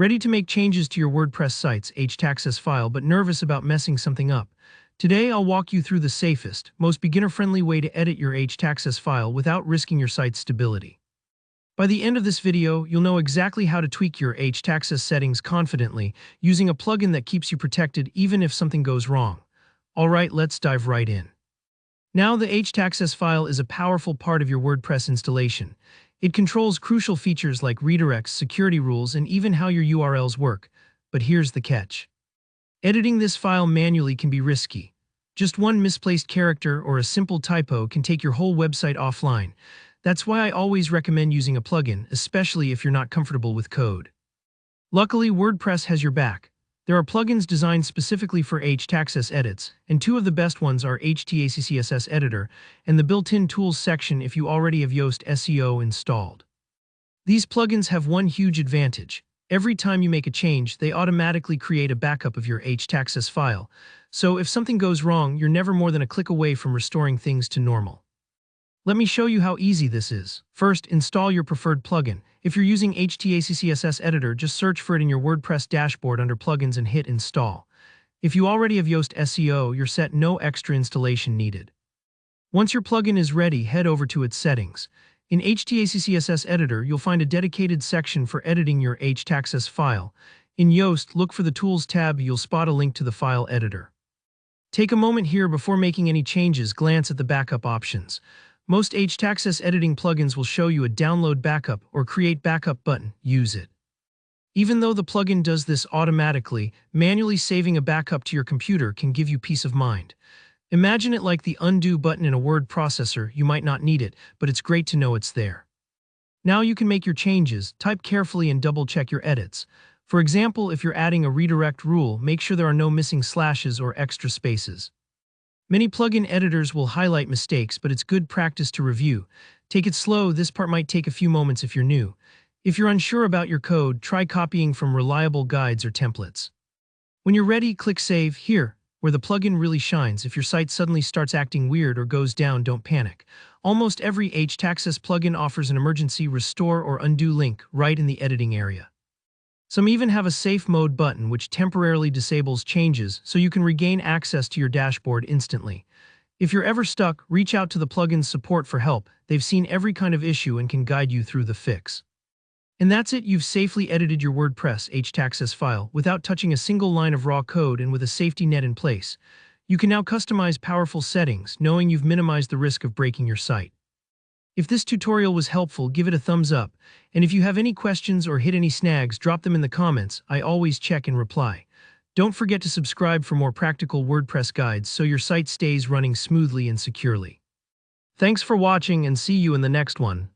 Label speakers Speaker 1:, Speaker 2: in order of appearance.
Speaker 1: Ready to make changes to your WordPress site's htaccess file but nervous about messing something up? Today I'll walk you through the safest, most beginner-friendly way to edit your htaccess file without risking your site's stability. By the end of this video, you'll know exactly how to tweak your htaccess settings confidently using a plugin that keeps you protected even if something goes wrong. Alright, let's dive right in. Now, the htaccess file is a powerful part of your WordPress installation. It controls crucial features like redirects, security rules, and even how your URLs work. But here's the catch. Editing this file manually can be risky. Just one misplaced character or a simple typo can take your whole website offline. That's why I always recommend using a plugin, especially if you're not comfortable with code. Luckily, WordPress has your back. There are plugins designed specifically for htaccess edits, and two of the best ones are htaccess editor and the built-in tools section if you already have Yoast SEO installed. These plugins have one huge advantage. Every time you make a change, they automatically create a backup of your htaccess file, so if something goes wrong, you're never more than a click away from restoring things to normal. Let me show you how easy this is. First, install your preferred plugin. If you're using htaccess editor, just search for it in your WordPress dashboard under plugins and hit install. If you already have Yoast SEO, you're set, no extra installation needed. Once your plugin is ready, head over to its settings. In htaccess editor, you'll find a dedicated section for editing your htaccess file. In Yoast, look for the Tools tab. You'll spot a link to the file editor. Take a moment here before making any changes, glance at the backup options. Most htaccess editing plugins will show you a download backup or create backup button. Use it. Even though the plugin does this automatically, manually saving a backup to your computer can give you peace of mind. Imagine it like the undo button in a word processor. You might not need it, but it's great to know it's there. Now you can make your changes, type carefully and double-check your edits. For example, if you're adding a redirect rule, make sure there are no missing slashes or extra spaces. Many plugin editors will highlight mistakes, but it's good practice to review. Take it slow, this part might take a few moments if you're new. If you're unsure about your code, try copying from reliable guides or templates. When you're ready, click Save. Here, where the plugin really shines. If your site suddenly starts acting weird or goes down, don't panic. Almost every htaccess plugin offers an emergency restore or undo link right in the editing area. Some even have a safe mode button which temporarily disables changes so you can regain access to your dashboard instantly. If you're ever stuck, reach out to the plugin's support for help. They've seen every kind of issue and can guide you through the fix. And that's it, you've safely edited your WordPress htaccess file without touching a single line of raw code and with a safety net in place. You can now customize powerful settings, knowing you've minimized the risk of breaking your site. If this tutorial was helpful, give it a thumbs up, and if you have any questions or hit any snags, drop them in the comments. I always check and reply. Don't forget to subscribe for more practical WordPress guides so your site stays running smoothly and securely. Thanks for watching and see you in the next one.